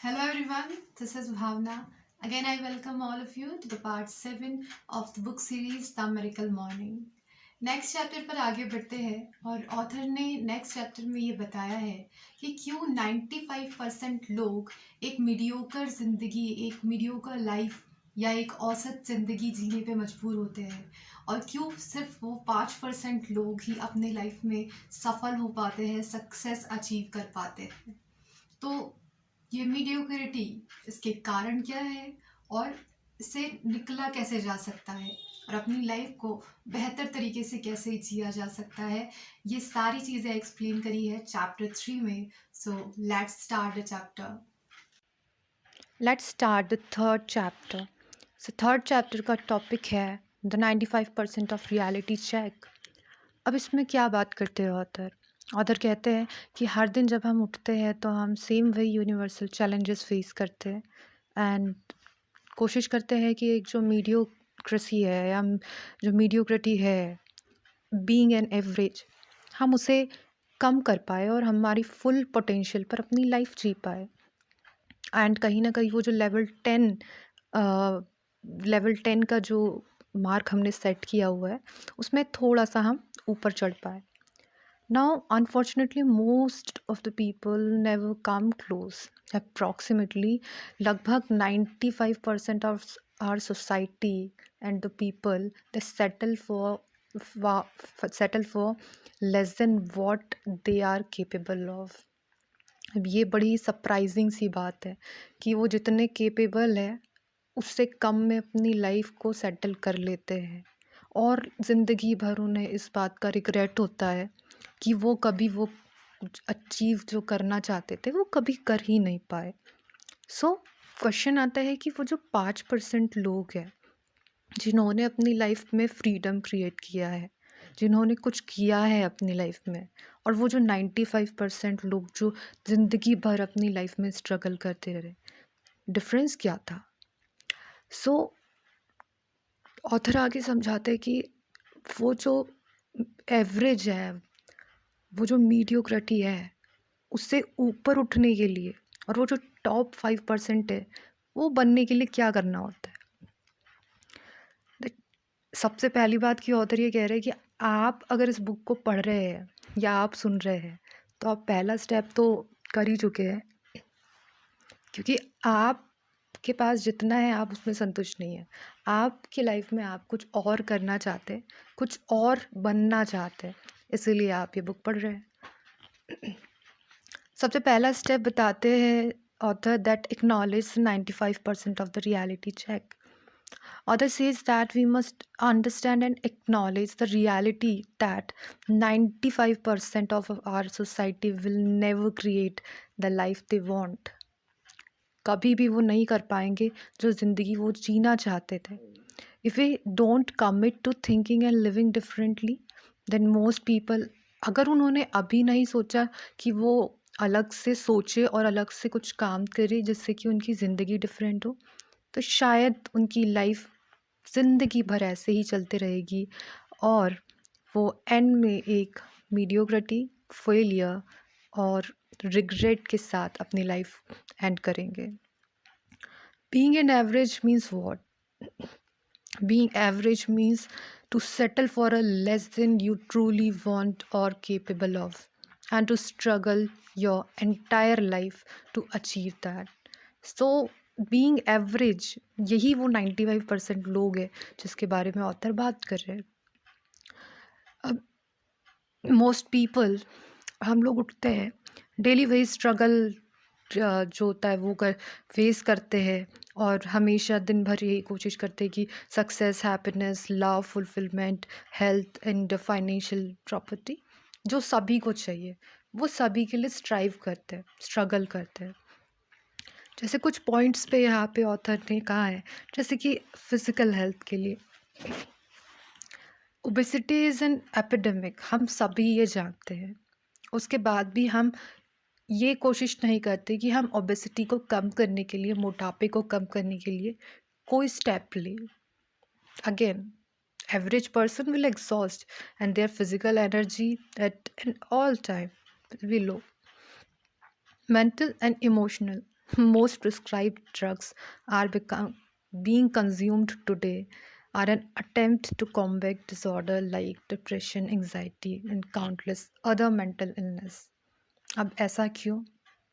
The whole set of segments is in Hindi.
Hello everyone, this is Bhavna. Again, I welcome all of you to the part 7 of the book series The Miracle Morning. Next chapter पर आगे बढ़ते हैं और ऑथर ने नेक्स्ट चैप्टर में ये बताया है कि क्यों 95% लोग एक मीडियोकर ज़िंदगी एक मीडियोकर लाइफ या एक औसत ज़िंदगी जीने पे मजबूर होते हैं और क्यों सिर्फ वो 5% लोग ही अपने लाइफ में सफल हो पाते हैं, सक्सेस अचीव कर पाते हैं। तो ये मीडियोक्रिटी इसके कारण क्या है और इससे निकला कैसे जा सकता है और अपनी लाइफ को बेहतर तरीके से कैसे जिया जा सकता है, ये सारी चीज़ें एक्सप्लेन करी है चैप्टर 3 में। So let's start the chapter. Let's start the third chapter. So third chapter का टॉपिक है द 95% ऑफ रियलिटी चेक। अब इसमें क्या बात करते हैं ऑथर? ऑथर कहते हैं कि हर दिन जब हम उठते हैं तो हम सेम वही यूनिवर्सल चैलेंजेस फेस करते हैं एंड कोशिश करते हैं कि एक जो मीडियोक्रेसी है या जो मीडियोक्रिटी है, बीइंग एन एवरेज, हम उसे कम कर पाए और हमारी फुल पोटेंशियल पर अपनी लाइफ जी पाए। एंड कहीं ना कहीं वो जो लेवल 10 का जो मार्क हमने सेट किया हुआ है उसमें थोड़ा सा हम ऊपर चढ़ पाए। Now unfortunately most of the people never come close. Approximately लगभग 95% of our society and the people they settle for less than what they are capable of. अब ये बड़ी सरप्राइजिंग सी बात है कि वो जितने केपेबल है उससे कम में अपनी लाइफ को सेटल कर लेते हैं और ज़िंदगी भर उन्हें इस बात का रिग्रेट होता है कि वो कभी वो अचीव जो करना चाहते थे वो कभी कर ही नहीं पाए। सो क्वेश्चन आता है कि वो जो 5% लोग हैं जिन्होंने अपनी लाइफ में फ्रीडम क्रिएट किया है, जिन्होंने कुछ किया है अपनी लाइफ में, और वो जो 95% लोग जो ज़िंदगी भर अपनी लाइफ में स्ट्रगल करते रहे, डिफरेंस क्या था? सो ऑथर आगे समझाते हैं कि वो जो एवरेज है, वो जो मीडियोक्रिटी है, उससे ऊपर उठने के लिए और वो जो टॉप 5% है वो बनने के लिए क्या करना होता है। सबसे पहली बात की ऑथर ये कह रहे हैं कि आप अगर इस बुक को पढ़ रहे हैं या आप सुन रहे हैं तो आप पहला स्टेप तो कर ही चुके हैं, क्योंकि आपके पास जितना है आप उसमें संतुष्ट नहीं है। आपकी लाइफ में आप कुछ और करना चाहते हैं, कुछ और बनना चाहते हैं, इसीलिए आप ये बुक पढ़ रहे हैं। सबसे पहला स्टेप बताते हैं author that acknowledge 95% of the reality check. Author says that we must understand and acknowledge the reality that 95% of our society will never create the life they want. कभी भी वो नहीं कर पाएंगे जो ज़िंदगी वो जीना चाहते थे। If we don't commit to thinking and living differently, then most people, अगर उन्होंने अभी नहीं सोचा कि वो अलग से सोचे और अलग से कुछ काम करे जिससे कि उनकी ज़िंदगी डिफरेंट हो, तो शायद उनकी लाइफ ज़िंदगी भर ऐसे ही चलती रहेगी और वो एंड में एक मीडियोक्रिटी, फेलियर और रिग्रेट के साथ अपनी लाइफ एंड करेंगे। Being an average means what? Being average means to settle for a less than you truly want or capable of, and to struggle your entire life to achieve that. So being average, यही वो 95% लोग हैं जिसके बारे में ऑथर बात कर रहे हैं। अब मोस्ट पीपल, हम लोग उठते हैं डेली वही स्ट्रगल जो होता है वो फेस करते हैं और हमेशा दिन भर यही कोशिश करते हैं कि success, happiness, love, fulfilment, health and financial property जो सभी को चाहिए वो सभी के लिए स्ट्राइव करते हैं, स्ट्रगल करते हैं। जैसे कुछ पॉइंट्स पे यहाँ पे ऑथर ने कहा है, जैसे कि फिज़िकल हेल्थ के लिए ओबेसिटी इज़ एन एपिडेमिक, हम सभी ये जानते हैं। उसके बाद भी हम ये कोशिश नहीं करते कि हम ओबेसिटी को कम करने के लिए, मोटापे को कम करने के लिए कोई स्टेप लें। Again, average person will exhaust and their physical energy at an all time will be low. Mental and emotional, most prescribed drugs are being consumed today are an attempt to combat disorder like depression, anxiety, and countless other mental illness. अब ऐसा क्यों?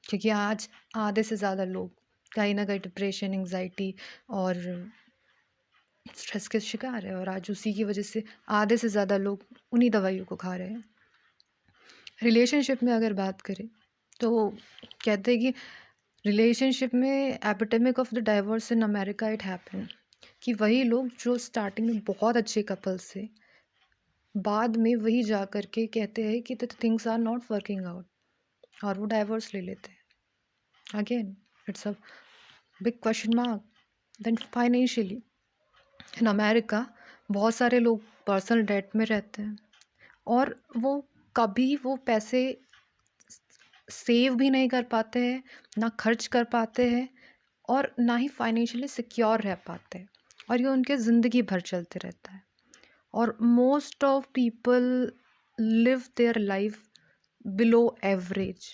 क्योंकि आज आधे से ज़्यादा लोग कहीं ना कहीं डिप्रेशन, एंग्जाइटी और स्ट्रेस के शिकार है, और आज उसी की वजह से आधे से ज़्यादा लोग उन्हीं दवाइयों को खा रहे हैं। रिलेशनशिप में अगर बात करें तो कहते हैं कि रिलेशनशिप में epidemic of the divorce in America it happen, कि वही लोग जो स्टार्टिंग में बहुत अच्छे कपल्स थे, बाद में वही जा कर के कहते हैं कि the things are not working out, और वो डाइवोर्स ले लेते हैं। Again it's a big question mark. Then financially in America बहुत सारे लोग पर्सनल डेट में रहते हैं, और वो कभी वो पैसे सेव भी नहीं कर पाते हैं, ना खर्च कर पाते हैं, और ना ही फाइनेंशियली सिक्योर रह पाते हैं, और ये उनके ज़िंदगी भर चलते रहता है। और most of people live their life below average,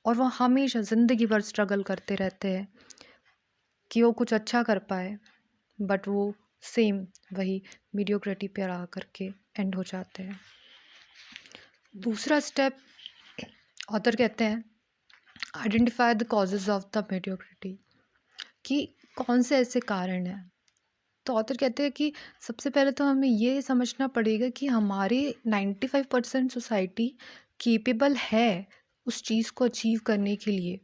और वो हमेशा ज़िंदगी भर स्ट्रगल करते रहते हैं कि वो कुछ अच्छा कर पाए, बट वो सेम वही मीडियोक्रिटी पे आ करके एंड हो जाते हैं। दूसरा स्टेप ऑथर कहते हैं identify the causes of the mediocrity, कि कौन से ऐसे कारण हैं। तो ऑथर कहते हैं कि सबसे पहले तो हमें ये समझना पड़ेगा कि हमारे 95% सोसाइटी केपेबल है उस चीज़ को अचीव करने के लिए।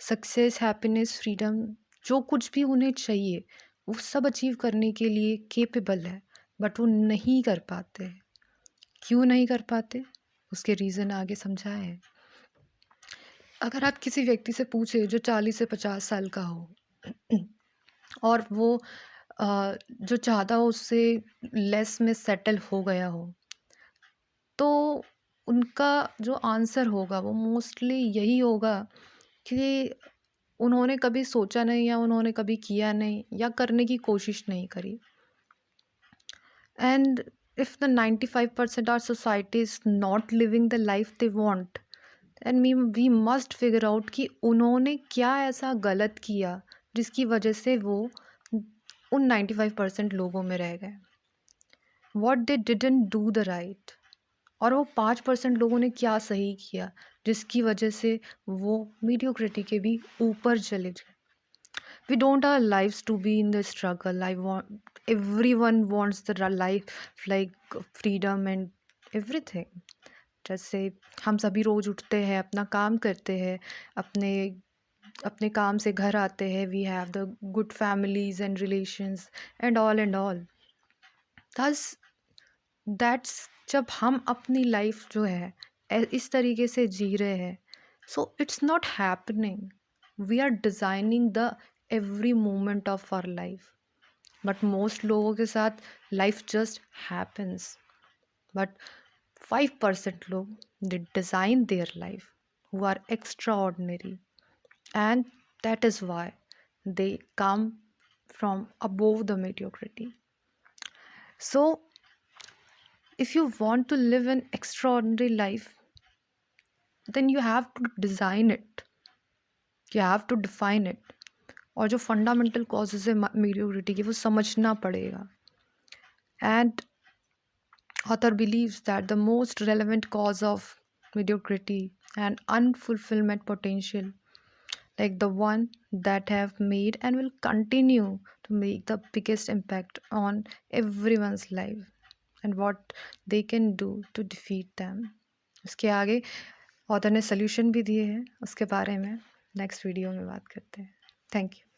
सक्सेस, हैप्पीनेस, फ्रीडम, जो कुछ भी उन्हें चाहिए वो सब अचीव करने के लिए केपेबल है, बट वो नहीं कर पाते हैं। क्यों नहीं कर पाते? उसके रीज़न आगे समझाए हैं। अगर आप किसी व्यक्ति से पूछे जो 40 से 50 साल का हो और वो जो चाहता हो उससे लेस में सेटल हो गया हो, तो उनका जो आंसर होगा वो मोस्टली यही होगा कि उन्होंने कभी सोचा नहीं, या उन्होंने कभी किया नहीं, या करने की कोशिश नहीं करी। And if the 95% our society is not living the life they want, then we must figure out कि उन्होंने क्या ऐसा गलत किया जिसकी वजह से वो उन 95% लोगों में रह गए। what they didn't do the right, और वो 5% लोगों ने क्या सही किया जिसकी वजह से वो मीडियोक्रिटी के भी ऊपर चले गए। We don't our lives to be in the struggle. Everyone wants the life like freedom and everything. जैसे हम सभी रोज उठते हैं, अपना काम करते हैं, अपने अपने काम से घर आते हैं, we have the good families and relations and all thus that's जब हम अपनी लाइफ जो है इस तरीके से जी रहे हैं, so it's not happening. We are designing the every moment of our life, but most लोगों के साथ life just happens. But 5% लोग they design their life who are extraordinary, and that is why they come from above the mediocrity. So if you want to live an extraordinary life, then you have to design it, you have to define it, और जो फंडामेंटल कॉजेज है मीडियोक्रिटी की वो समझना पड़ेगा। And author believes that the most relevant cause of mediocrity and unfulfillment potential, like the one that have made and will continue to make the biggest impact on everyone's life, and what they can do to defeat them. इसके आगे ऑथर ने सोल्यूशन भी दिए हैं, उसके बारे में नेक्स्ट वीडियो में बात करते हैं। Thank you.